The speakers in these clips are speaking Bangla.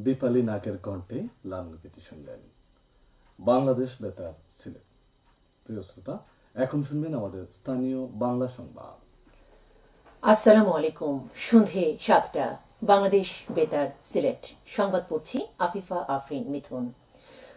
দীপালি নাকের কণ্ঠে লালনগীতি শুনলেন। বাংলাদেশ বেতার সিলেট। প্রিয় শ্রোতা, এখন শুনবেন আমাদের স্থানীয় বাংলা সংবাদ। আসসালামু আলাইকুম। সন্ধে 7টা, বাংলাদেশ বেতার সিলেট। সংবাদ পড়ছি আফিফা আফরিন মিথুন।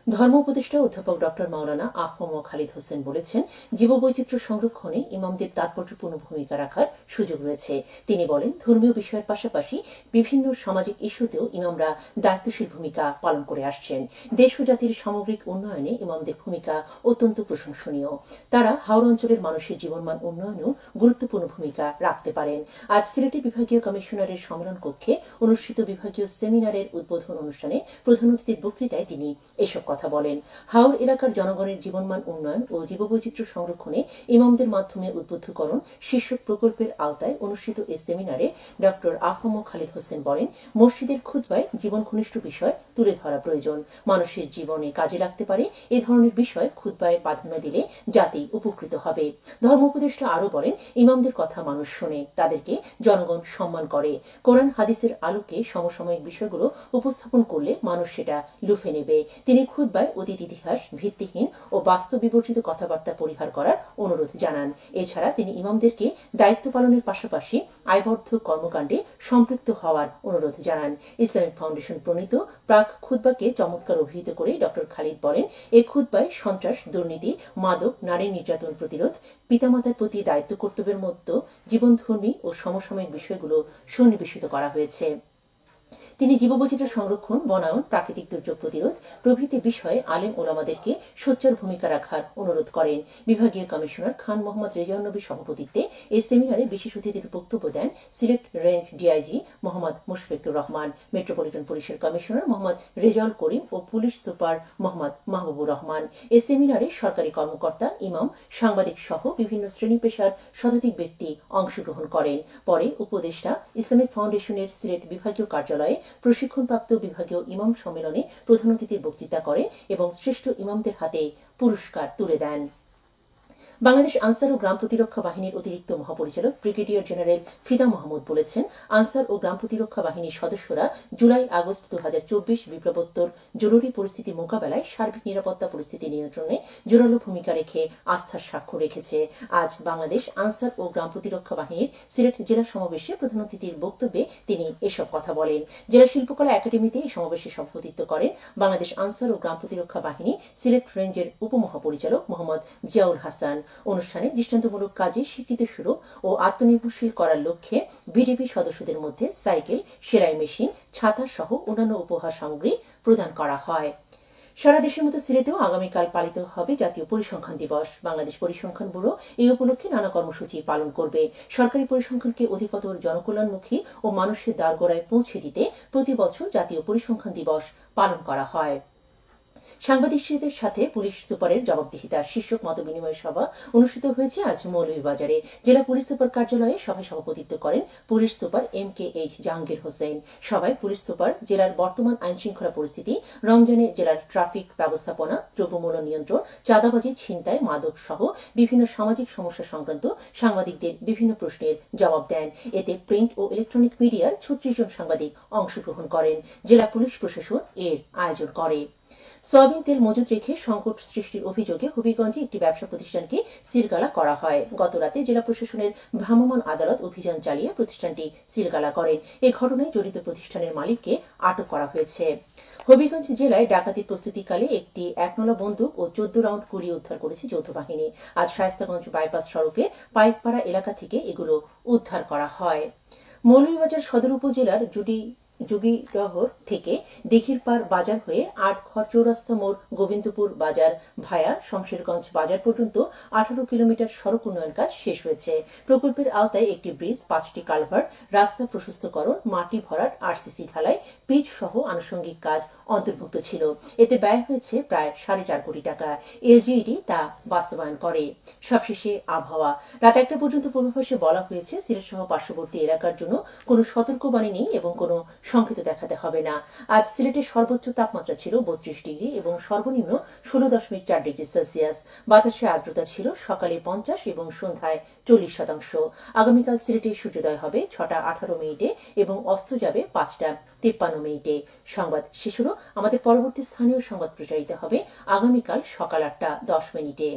ধর্ম উপদেষ্টা অধ্যাপক ডক্টর মাওলানা আহম খালিদ হোসেন বলেছেন, জীববৈচিত্র্য সংরক্ষণে ইমামদের তাৎপর্যপূর্ণ ভূমিকা রাখার সুযোগ রয়েছে। তিনি বলেন, ধর্মীয় বিষয়ের পাশাপাশি বিভিন্ন সামাজিক ইস্যুতেও ইমামরা দায়িত্বশীল ভূমিকা পালন করে আসছেন। দেশ ও জাতির সামগ্রিক উন্নয়নে ইমামদের ভূমিকা অত্যন্ত প্রশংসনীয়। তারা হাওড় অঞ্চলের মানুষের জীবনমান উন্নয়নেও গুরুত্বপূর্ণ ভূমিকা রাখতে পারেন। আজ সিলেটে বিভাগীয় কমিশনারের সম্মেলন কক্ষে অনুষ্ঠিত বিভাগীয় সেমিনারের উদ্বোধন অনুষ্ঠানে প্রধান অতিথির বক্তৃতায় তিনি এসব কথা বলেন। হাওড় এলাকার জনগণের জীবনমান উন্নয়ন ও জীববৈচিত্র্য সংরক্ষণে ইমামদের মাধ্যমে উদ্বুদ্ধকরণ শীর্ষক প্রকল্পের আওতায় অনুষ্ঠিত এই সেমিনারে ডক্টর আহম খালিদ হোসেন বলেন, মসজিদের খুতবায় জীবন ঘনিষ্ঠ বিষয় তুলে ধরা প্রয়োজন। মানুষের জীবনে কাজে লাগতে পারে এ ধরনের বিষয় খুতবায় প্রাধান্য দিলে জাতি উপকৃত হবে। ধর্ম উপদেষ্টা আরও বলেন, ইমামদের কথা মানুষ শোনে, তাদেরকে জনগণ সম্মান করে। কোরআন হাদিসের আলোকে সমসাময়িক বিষয়গুলো উপস্থাপন করলে মানুষ সেটা লুফে নেবে। তিনি খুতবায় অতীত ইতিহাস ভিত্তিহীন ও বাস্তব বিবর্জিত কথাবার্তা পরিহার করার অনুরোধ জানান। এছাড়া তিনি ইমামদেরকে দায়িত্ব পালনের পাশাপাশি আয়বর্ধক কর্মকাণ্ডে সম্পৃক্ত হওয়ার অনুরোধ জানান। ইসলামিক ফাউন্ডেশন প্রণীত প্রাক খুতবাকে চমৎকার অভিহিত করে ডক্টর খালিদ বলেন, এই খুতবায় সন্ত্রাস, দুর্নীতি, মাদক, নারী নির্যাতন প্রতিরোধ, পিতামাতার প্রতি দায়িত্ব কর্তব্যের মতো জীবনধর্মী ও সমসাময়িক বিষয়গুলো সন্নিবেশিত করা হয়েছে। তিনি জীববৈচিত্র্য সংরক্ষণ, বনায়ন, প্রাকৃতিক দুর্যোগ প্রতিরোধ প্রভৃতি বিষয়ে আলেম ওলামাদেরকে সোচ্চার ভূমিকা রাখার অনুরোধ করেন। বিভাগীয় কমিশনার খান মোহাম্মদ রেজাউল নবীর সভাপতিত্বে এই সেমিনারে বিশেষ অতিথির বক্তব্য দেন Sylhet range DIG Mohammad Mushfiqur Rahman, metropolitan পুলিশের কমিশনার মোহাম্মদ রেজাউল করিম ও পুলিশ সুপার মোহাম্মদ মাহবুবুর রহমান। এই সেমিনারে সরকারি কর্মকর্তা, ইমাম, সাংবাদিক সহ বিভিন্ন শ্রেণী পেশার শতাধিক ব্যক্তি অংশগ্রহণ করেন। পরে উপদেষ্টা ইসলামিক ফাউন্ডেশনের সিলেট বিভাগীয় কার্যালয়ে প্রশিক্ষণপ্রাপ্ত বিভাগীয় ইমাম সম্মেলনে প্রধান অতিথির বক্তৃতা করেন এবং শ্রেষ্ঠ ইমামদের হাতে পুরস্কার তুলে দেন। বাংলাদেশ আনসার ও গ্রাম প্রতিরক্ষা বাহিনীর অতিরিক্ত মহাপরিচালক ব্রিগেডিয়ার জেনারেল ফিদা মাহমুদ বলেছেন, আনসার ও গ্রাম প্রতিরক্ষা বাহিনীর সদস্যরা জুলাই-আগস্ট 2024 বিপ্লবোত্তর জরুরি পরিস্থিতি মোকাবেলায় সার্বিক নিরাপত্তা পরিস্থিতি নিয়ন্ত্রণে জোরালো ভূমিকা রেখে আস্থার স্বাক্ষর রেখেছে। আজ বাংলাদেশ আনসার ও গ্রাম প্রতিরক্ষা বাহিনীর সিলেট জেলা সমাবেশে প্রধান অতিথির বক্তব্যে তিনি এসব কথা বলেন। জেলা শিল্পকলা একাডেমিতে এই সমাবেশে সভাপতিত্ব করেন বাংলাদেশ আনসার ও গ্রাম প্রতিরক্ষা বাহিনী সিলেট রেঞ্জের উপমহাপরিচালক মোহাম্মদ জিয়াউল হাসান। অনুষ্ঠানে দৃষ্টান্তমূলক কাজে স্বীকৃতি স্বরূপ ও আত্মনির্ভরশীল করার লক্ষ্যে বিডিবি সদস্যদের মধ্যে সাইকেল, সেলাই মেশিন, ছাতা সহ অন্যান্য উপহার সামগ্রী প্রদান করা হয়। সারা দেশের মতো সিলেটেও আগামীকাল পালিত হবে জাতীয় পরিসংখ্যান দিবস। বাংলাদেশ পরিসংখ্যান ব্যুরো এই উপলক্ষে নানা কর্মসূচি পালন করবে। সরকারি পরিসংখ্যানকে অধিকতর জনকল্যাণমুখী ও মানুষের দ্বারগোড়ায় পৌঁছে দিতে প্রতি বছর জাতীয় পরিসংখ্যান দিবস পালন করা হয়। সাংবাদিকদের সাথে পুলিশ সুপারের জবাবদিহিতা শীর্ষক মতবিনিময় সভা অনুষ্ঠিত হয়েছে আজ মৌলভীবাজারে। জেলা পুলিশ সুপার কার্যালয়ে সভায় সভাপতিত্ব করেন police super MKH Jahangir Hossain. সভায় পুলিশ সুপার জেলার বর্তমান আইনশৃঙ্খলা পরিস্থিতি, রমজানে জেলার ট্রাফিক ব্যবস্থাপনা, দ্রব্যমূল্য নিয়ন্ত্রণ, চাঁদাবাজি, ছিনতাই, মাদক সহ বিভিন্ন সামাজিক সমস্যা সংক্রান্ত সাংবাদিকদের বিভিন্ন প্রশ্নের জবাব দেন। এতে প্রিন্ট ও ইলেকট্রনিক মিডিয়ার 36 জন সাংবাদিক অংশগ্রহণ করেন। জেলা পুলিশ প্রশাসন এর আয়োজন করে। সয়াবিন তেল মজুত রেখে সংকট সৃষ্টির অভিযোগে হবিগঞ্জে একটি ব্যবসা প্রতিষ্ঠানকে সিলগালা করা হয়। গতরাতে জেলা প্রশাসনের ভ্রাম্যমাণ আদালত অভিযান চালিয়ে প্রতিষ্ঠানটি সিলগালা করেন। এ ঘটনায় জড়িত প্রতিষ্ঠানের মালিককে আটক করা হয়েছে। হবিগঞ্জ জেলায় ডাকাতির প্রস্তুতিকালে একটি 1 বন্দুক ও 14 রাউন্ড গুলি উদ্ধার করেছে যৌথ বাহিনী। আজ শায়েস্তাগঞ্জ বাইপাস সড়কের পাইকপাড়া এলাকা থেকে এগুলো উদ্ধার করা হয়। মৌলভীবাজার সদর উপজেলার যোগীরহর থেকে দিঘিরপাড় বাজার হয়ে 8ঘর চৌরাস্তা মোড় গোবিন্দপুর বাজার ভায়া শমশেরগঞ্জ বাজার পর্যন্ত 18 কিলোমিটার সড়ক উন্নয়ন কাজ শেষ হয়েছে। প্রকল্পের আওতায় একটি ব্রিজ, 5টি কালভার্ট, রাস্তা প্রশস্তকরণ, মাটি ভরাট, RCC ঢালাই, পিচ সহ আনুষঙ্গিক কাজ অন্তর্ভুক্ত ছিল। এতে ব্যয় হয়েছে প্রায় 4.5 কোটি টাকা। LGED তা বাস্তবায়ন করে। সবশেষে আবহাওয়া। রাত 1টা পর্যন্ত পূর্বাভাসে বলা হয়েছে সিলেট সহ পার্শ্ববর্তী এলাকার জন্য কোনো সতর্কবাণী নেই এবং কোনো শঙ্কিত দেখাতে হবে না। আজ সিলেটের সর্বোচ্চ তাপমাত্রা ছিল 32 ডিগ্রি এবং সর্বনিম্ন 16.4 ডিগ্রি সেলসিয়াস। বাতাসে আর্দ্রতা ছিল সকালে 50 এবং সন্ধ্যায় 40%। আগামীকাল সিলেটে সূর্যোদয় হবে 6টা 18 মিনিটে এবং অস্ত যাবে 5টা 53 মিনিটে। সংবাদ শেষ হলো। আমাদের পরবর্তী স্থানীয় সংবাদ প্রচারিত হবে আগামীকাল সকাল 8টা 10 মিনিটে।